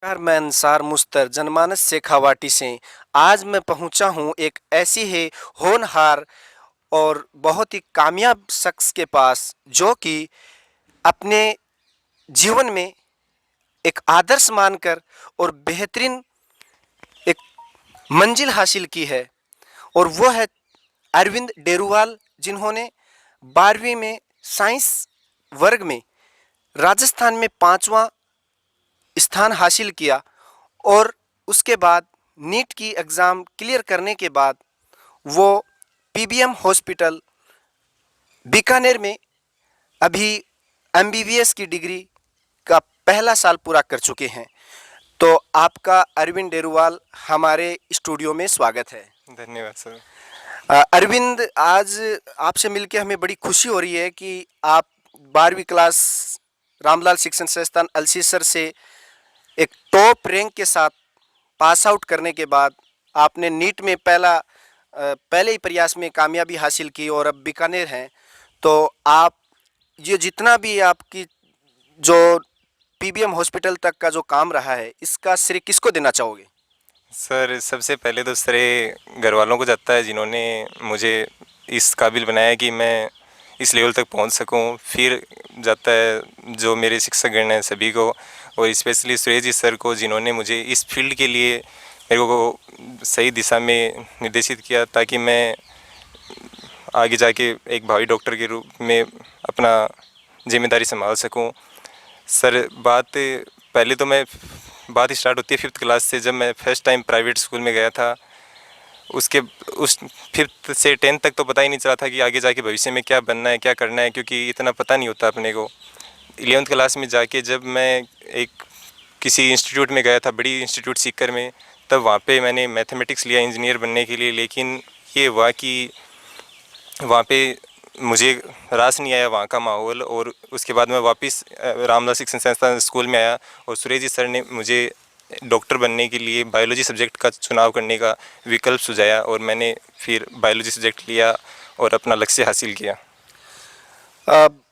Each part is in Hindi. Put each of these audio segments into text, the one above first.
नमस्कार, मैं अंसार मुस्तर जनमानस शेखावाटी से। आज मैं पहुंचा हूं एक ऐसी ही होनहार और बहुत ही कामयाब शख्स के पास जो कि अपने जीवन में एक आदर्श मानकर और बेहतरीन एक मंजिल हासिल की है। और वो है अरविंद डेरुवाल, जिन्होंने 12वीं में साइंस वर्ग में राजस्थान में 5वां स्थान हासिल किया। और उसके बाद नीट की एग्ज़ाम क्लियर करने के बाद वो पीबीएम हॉस्पिटल बीकानेर में अभी एमबीबीएस की डिग्री का पहला साल पूरा कर चुके हैं। तो आपका अरविंद डेरुवाल हमारे स्टूडियो में स्वागत है। धन्यवाद सर। अरविंद, आज आपसे मिलके हमें बड़ी खुशी हो रही है कि आप 12वीं क्लास रामलाल शिक्षण संस्थान अल्सीसर से एक टॉप रैंक के साथ पास आउट करने के बाद आपने नीट में पहले ही प्रयास में कामयाबी हासिल की और अब बीकानेर हैं। तो आप ये जितना भी आपकी जो पीबीएम हॉस्पिटल तक का जो काम रहा है, इसका श्रेय किसको देना चाहोगे? सर सबसे पहले तो श्रेय घर वालों को जाता है जिन्होंने मुझे इस काबिल बनाया कि मैं इस लेवल तक पहुंच सकूं। फिर जाता है जो मेरे शिक्षकगण हैं सभी को, और स्पेशली सुरेश जी सर को जिन्होंने मुझे इस फील्ड के लिए मेरे को सही दिशा में निर्देशित किया ताकि मैं आगे जाके एक भावी डॉक्टर के रूप में अपना जिम्मेदारी संभाल सकूं। सर पहले तो मैं बात स्टार्ट होती है 5th क्लास से, जब मैं फर्स्ट टाइम प्राइवेट स्कूल में गया था। उसके उस 5th से 10th तक तो पता ही नहीं चला था कि आगे जाके भविष्य में क्या बनना है क्या करना है, क्योंकि इतना पता नहीं होता अपने को। 11th क्लास में जाके जब मैं एक किसी इंस्टीट्यूट में गया था, बड़ी इंस्टीट्यूट सीकर में, तब वहाँ पे मैंने मैथमेटिक्स लिया इंजीनियर बनने के लिए। लेकिन ये हुआ कि वहाँ पे मुझे रास नहीं आया वहाँ का माहौल, और उसके बाद मैं वापस रामलाल शिक्षण संस्थान स्कूल में आया और सुरेश जी सर ने मुझे डॉक्टर बनने के लिए बायोलॉजी सब्जेक्ट का चुनाव करने का विकल्प सुझाया, और मैंने फिर बायोलॉजी सब्जेक्ट लिया और अपना लक्ष्य हासिल किया। अब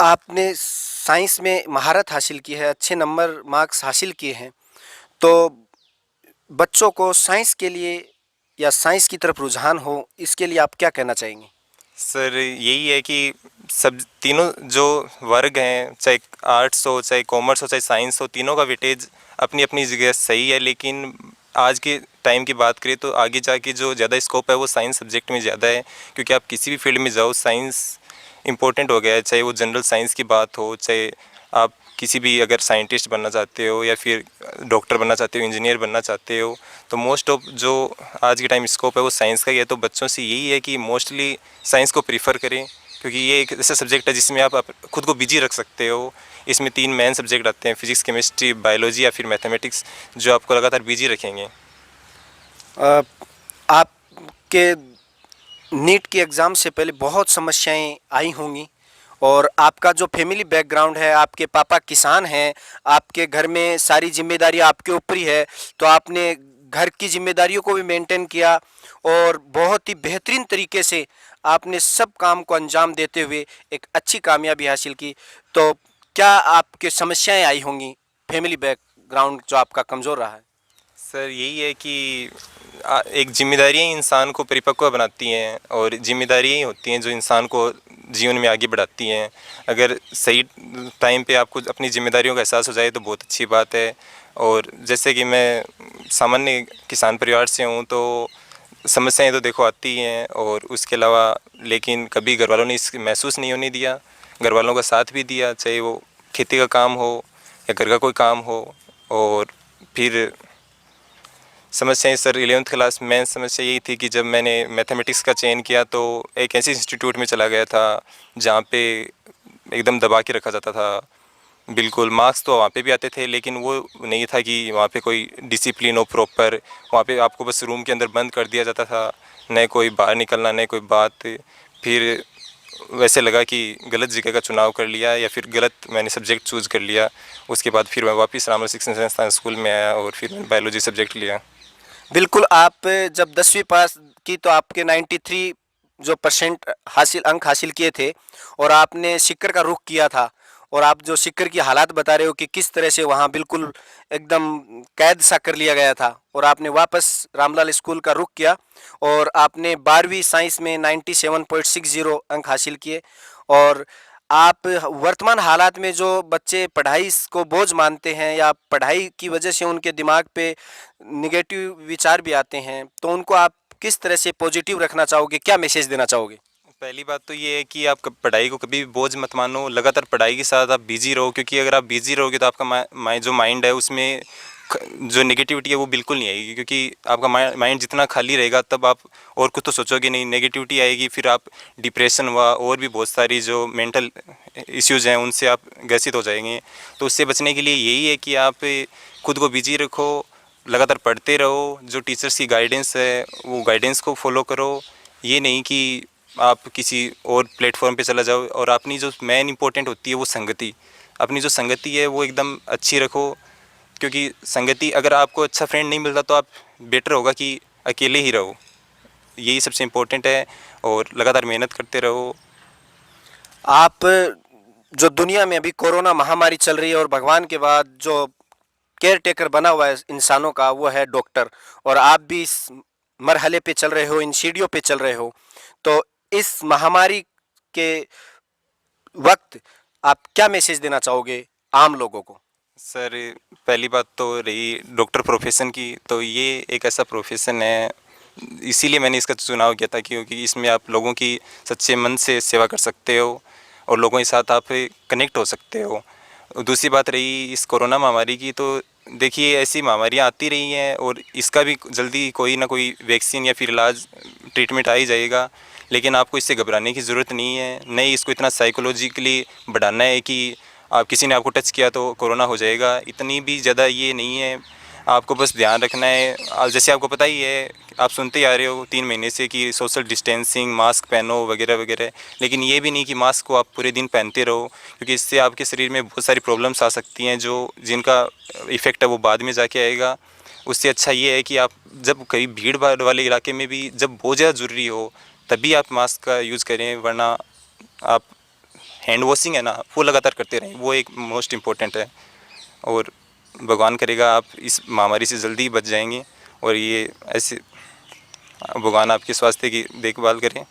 आपने साइंस में महारत हासिल की है, अच्छे नंबर मार्क्स हासिल किए हैं। तो बच्चों को साइंस के लिए या साइंस की तरफ रुझान हो, इसके लिए आप क्या कहना चाहेंगे? सर यही है कि सब तीनों जो वर्ग हैं, चाहे आर्ट्स हो, चाहे कॉमर्स हो, चाहे साइंस हो, तीनों का वेटेज अपनी अपनी जगह सही है। लेकिन आज के टाइम की बात करें तो आगे जाके जो ज़्यादा स्कोप है वो साइंस सब्जेक्ट में ज़्यादा है, क्योंकि आप किसी भी फील्ड में जाओ साइंस इम्पोर्टेंट हो गया है। चाहे वो जनरल साइंस की बात हो, चाहे आप किसी भी अगर साइंटिस्ट बनना चाहते हो या फिर डॉक्टर बनना चाहते हो, इंजीनियर बनना चाहते हो, तो मोस्ट ऑफ जो आज के टाइम स्कोप है वो साइंस का ही है। तो बच्चों से यही है कि मोस्टली साइंस को प्रीफर करें, क्योंकि ये एक ऐसा सब्जेक्ट है जिसमें आप खुद को बिजी रख सकते हो। इसमें 3 मेन सब्जेक्ट आते हैं, फिजिक्स, केमिस्ट्री, बायोलॉजी या फिर मैथमेटिक्स, जो आपको लगातार बिजी रखेंगे। अ, आपके नीट की एग्ज़ाम से पहले बहुत समस्याएं आई होंगी। और आपका जो फैमिली बैकग्राउंड है, आपके पापा किसान हैं, आपके घर में सारी जिम्मेदारी आपके ऊपर ही है। तो आपने घर की जिम्मेदारियों को भी मेंटेन किया और बहुत ही बेहतरीन तरीके से आपने सब काम को अंजाम देते हुए एक अच्छी कामयाबी हासिल की। तो क्या आपके समस्याएं आई होंगी, फैमिली बैकग्राउंड जो आपका कमज़ोर रहा है? सर यही है कि एक जिम्मेदारियाँ ही इंसान को परिपक्व बनाती हैं, और जिम्मेदारियाँ ही होती हैं जो इंसान को जीवन में आगे बढ़ाती हैं। अगर सही टाइम पे आपको अपनी जिम्मेदारियों का एहसास हो जाए तो बहुत अच्छी बात है। और जैसे कि मैं सामान्य किसान परिवार से हूँ, तो समस्याएं तो देखो आती ही हैं, और उसके अलावा लेकिन कभी घर वालों ने इस महसूस नहीं होने दिया। घर वालों का साथ भी दिया, चाहे वो खेती का काम हो या घर का कोई काम हो। और फिर समस्याएं सर 11th क्लास मेन समस्या यही थी कि जब मैंने मैथमेटिक्स का चयन किया तो एक ऐसे इंस्टीट्यूट में चला गया था जहाँ पे एकदम दबा के रखा जाता था। बिल्कुल मार्क्स तो वहाँ पे भी आते थे, लेकिन वो नहीं था कि वहाँ पे कोई डिसिप्लिन हो प्रॉपर। वहाँ पे आपको बस रूम के अंदर बंद कर दिया जाता था, न कोई बाहर निकलना न कोई बात। फिर वैसे लगा कि गलत जगह का चुनाव कर लिया या फिर गलत मैंने सब्जेक्ट चूज़ कर लिया। उसके बाद फिर मैं वापस रामलाल शिक्षण संस्थान स्कूल में आया और फिर मैंने बायोलॉजी सब्जेक्ट लिया। बिल्कुल, आप जब 10वीं पास की तो आपके 93 जो परसेंट अंक हासिल किए थे और आपने सीकर का रुख किया था। और आप जो सिक्कर की हालात बता रहे हो कि किस तरह से वहाँ बिल्कुल एकदम कैद सा कर लिया गया था और आपने वापस रामलाल स्कूल का रुख किया और आपने 12वीं साइंस में 97.60 अंक हासिल किए। और आप वर्तमान हालात में जो बच्चे पढ़ाई को बोझ मानते हैं या पढ़ाई की वजह से उनके दिमाग पे निगेटिव विचार भी आते हैं, तो उनको आप किस तरह से पॉजिटिव रखना चाहोगे, क्या मैसेज देना चाहोगे? पहली बात तो ये है कि आप पढ़ाई को कभी भी बोझ मत मानो, लगातार पढ़ाई के साथ आप बिजी रहो, क्योंकि अगर आप बिजी रहोगे तो आपका जो माइंड है उसमें जो नेगेटिविटी है वो बिल्कुल नहीं आएगी, क्योंकि आपका माइंड जितना खाली रहेगा तब आप और कुछ तो सोचोगे नहीं, नेगेटिविटी आएगी, फिर आप डिप्रेशन हुआ और भी बहुत सारी जो मेंटल इश्यूज़ हैं उनसे आप ग्रसित हो जाएंगे। तो उससे बचने के लिए यही है कि आप खुद को बिजी रखो, लगातार पढ़ते रहो, जो टीचर्स की गाइडेंस है वो गाइडेंस को फॉलो करो। ये नहीं कि आप किसी और प्लेटफॉर्म पे चला जाओ, और अपनी जो मेन इंपॉर्टेंट होती है वो संगति, अपनी जो संगति है वो एकदम अच्छी रखो, क्योंकि संगति अगर आपको अच्छा फ्रेंड नहीं मिलता तो आप बेटर होगा कि अकेले ही रहो, यही सबसे इम्पोर्टेंट है। और लगातार मेहनत करते रहो। आप जो दुनिया में अभी कोरोना महामारी चल रही है और भगवान के बाद जो केयर टेकर बना हुआ है इंसानों का वो है डॉक्टर, और आप भी इस मरहले पे चल रहे हो, इन सीढ़ियों पे चल रहे हो, तो इस महामारी के वक्त आप क्या मैसेज देना चाहोगे आम लोगों को? सर, पहली बात तो रही डॉक्टर प्रोफेशन की, तो ये एक ऐसा प्रोफेशन है, इसीलिए मैंने इसका चुनाव किया था, क्योंकि इसमें आप लोगों की सच्चे मन से सेवा कर सकते हो और लोगों के साथ आप कनेक्ट हो सकते हो। दूसरी बात रही इस कोरोना महामारी की, तो देखिए ऐसी महामारियाँ आती रही हैं और इसका भी जल्दी कोई ना कोई वैक्सीन या फिर इलाज ट्रीटमेंट आ ही जाएगा, लेकिन आपको इससे घबराने की ज़रूरत नहीं है। नहीं इसको इतना साइकोलॉजिकली बढ़ाना है कि आप किसी ने आपको टच किया तो कोरोना हो जाएगा, इतनी भी ज़्यादा ये नहीं है। आपको बस ध्यान रखना है, जैसे आपको पता ही है, आप सुनते ही आ रहे हो 3 महीने से कि सोशल डिस्टेंसिंग, मास्क पहनो वगैरह वगैरह, लेकिन ये भी नहीं कि मास्क को आप पूरे दिन पहनते रहो, क्योंकि इससे आपके शरीर में बहुत सारी प्रॉब्लम्स आ सकती हैं जो जिनका इफ़ेक्ट है वो बाद में जाके आएगा। उससे अच्छा ये है कि आप जब कहीं भीड़ भाड़ वाले इलाके में भी जब बहुत ज़्यादा ज़रूरी हो तभी आप मास्क का यूज़ करें, वरना आप हैंड वॉशिंग है ना वो लगातार करते रहें, वो एक मोस्ट इम्पोर्टेंट है। और भगवान करेगा आप इस महामारी से जल्दी बच जाएंगे, और ये ऐसे भगवान आपके स्वास्थ्य की देखभाल करें।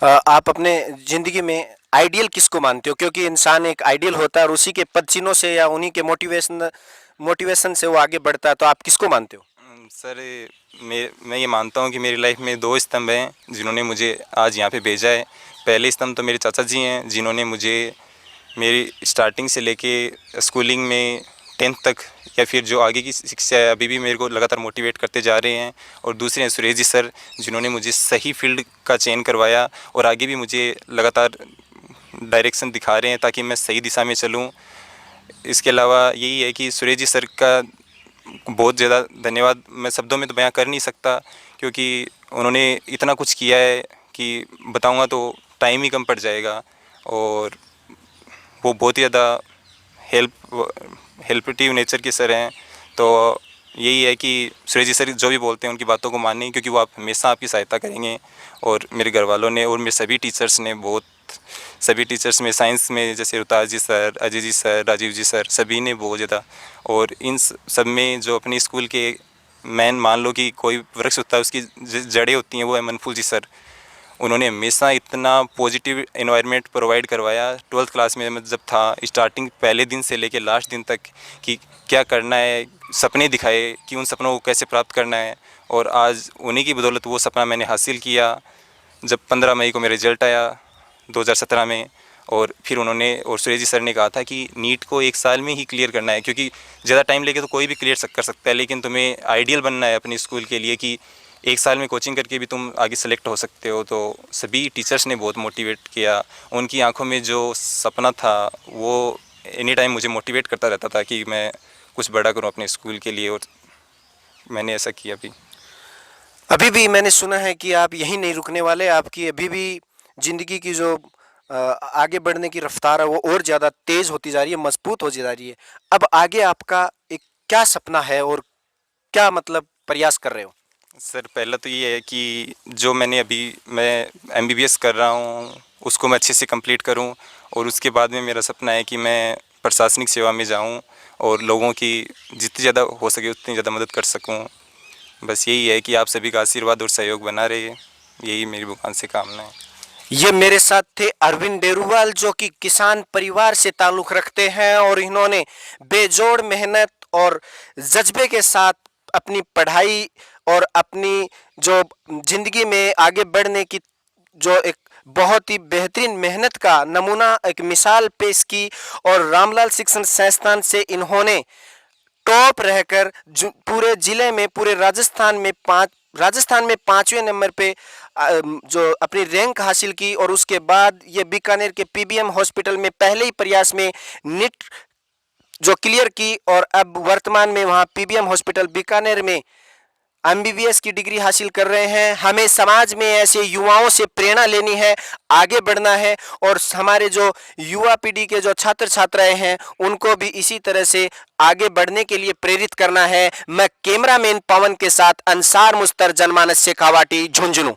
आप अपने ज़िंदगी में आइडियल किसको मानते हो? क्योंकि इंसान एक आइडियल होता है और उसी के पदचिन्हों से या उन्हीं के मोटिवेशन से वो आगे बढ़ता है, तो आप किसको मानते हो? सर, मैं ये मानता हूँ कि मेरी लाइफ में 2 स्तंभ हैं जिन्होंने मुझे आज यहाँ पे भेजा है। पहले स्तंभ तो मेरे चाचा जी हैं, जिन्होंने मुझे मेरी स्टार्टिंग से लेके स्कूलिंग में 10th तक या फिर जो आगे की शिक्षा है अभी भी मेरे को लगातार मोटिवेट करते जा रहे हैं। और दूसरे हैं सुरेश जी सर, जिन्होंने मुझे सही फील्ड का चयन करवाया और आगे भी मुझे लगातार डायरेक्शन दिखा रहे हैं ताकि मैं सही दिशा में चलूँ। इसके अलावा यही है कि सुरेश जी सर का बहुत ज़्यादा धन्यवाद मैं शब्दों में तो बयां कर नहीं सकता, क्योंकि उन्होंने इतना कुछ किया है कि बताऊंगा तो टाइम ही कम पड़ जाएगा। और वो बहुत ही ज़्यादा हेल्पटिव नेचर के सर हैं। तो यही है कि सुरेश जी सर जो भी बोलते हैं उनकी बातों को मानें, क्योंकि वो आप हमेशा आपकी सहायता करेंगे। और मेरे घर वालों ने और मेरे सभी टीचर्स में साइंस में जैसे रुताज जी सर, अजय जी सर, राजीव जी सर, सभी ने बहुत ज़्यादा। और इन सब में जो अपनी स्कूल के मैन मान लो कि कोई वृक्ष होता है उसकी जड़ें होती हैं, वो है मनफूल जी सर। उन्होंने हमेशा इतना पॉजिटिव एनवायरनमेंट प्रोवाइड करवाया 12th क्लास में मैं जब था, स्टार्टिंग पहले दिन से लेकर लास्ट दिन तक, कि क्या करना है, सपने दिखाए कि उन सपनों को कैसे प्राप्त करना है। और आज उन्हीं की बदौलत वो सपना मैंने हासिल किया जब 15 मई को मेरा रिजल्ट आया 2017 में। और फिर उन्होंने और सुरेश जी सर ने कहा था कि नीट को 1 साल में ही क्लियर करना है, क्योंकि ज़्यादा टाइम लेके तो कोई भी क्लियर कर सकता है, लेकिन तुम्हें आइडियल बनना है अपनी स्कूल के लिए कि 1 साल में कोचिंग करके भी तुम आगे सेलेक्ट हो सकते हो। तो सभी टीचर्स ने बहुत मोटिवेट किया, उनकी आंखों में जो सपना था वो एनी टाइम मुझे मोटिवेट करता रहता था कि मैं कुछ बड़ा करूं अपने स्कूल के लिए, और मैंने ऐसा किया भी। अभी भी मैंने सुना है कि आप यहीं नहीं रुकने वाले, आपकी अभी भी ज़िंदगी की जो आगे बढ़ने की रफ्तार है वो और ज़्यादा तेज़ होती जा रही है, मजबूत होती जा रही है। अब आगे आपका एक क्या सपना है और क्या मतलब प्रयास कर रहे हो? सर, पहला तो ये है कि जो मैं एमबीबीएस कर रहा हूँ उसको मैं अच्छे से कंप्लीट करूँ, और उसके बाद में मेरा सपना है कि मैं प्रशासनिक सेवा में जाऊं और लोगों की जितनी ज़्यादा हो सके उतनी ज़्यादा मदद कर सकूं। बस यही है कि आप सभी का आशीर्वाद और सहयोग बना रहे, यही मेरी भगवान से कामना है। ये मेरे साथ थे अरविंद डेरूवाल, जो कि किसान परिवार से ताल्लुक़ रखते हैं और इन्होंने बेजोड़ मेहनत और जज्बे के साथ अपनी पढ़ाई और अपनी जो ज़िंदगी में आगे बढ़ने की जो एक बहुत ही बेहतरीन मेहनत का नमूना, एक मिसाल पेश की। और रामलाल शिक्षण संस्थान से इन्होंने टॉप रहकर पूरे जिले में, पूरे राजस्थान में 5वें नंबर पे जो अपनी रैंक हासिल की। और उसके बाद ये बीकानेर के पीबीएम हॉस्पिटल में पहले ही प्रयास में नीट जो क्लियर की और अब वर्तमान में वहाँ पीबीएम हॉस्पिटल बीकानेर में एमबीबीएस की डिग्री हासिल कर रहे हैं। हमें समाज में ऐसे युवाओं से प्रेरणा लेनी है, आगे बढ़ना है और हमारे जो युवा पीढ़ी के जो छात्र छात्राएं हैं उनको भी इसी तरह से आगे बढ़ने के लिए प्रेरित करना है। मैं कैमरामैन पवन के साथ अंसार मुस्तर, जनमानस शेखावाटी, झुंझुनू।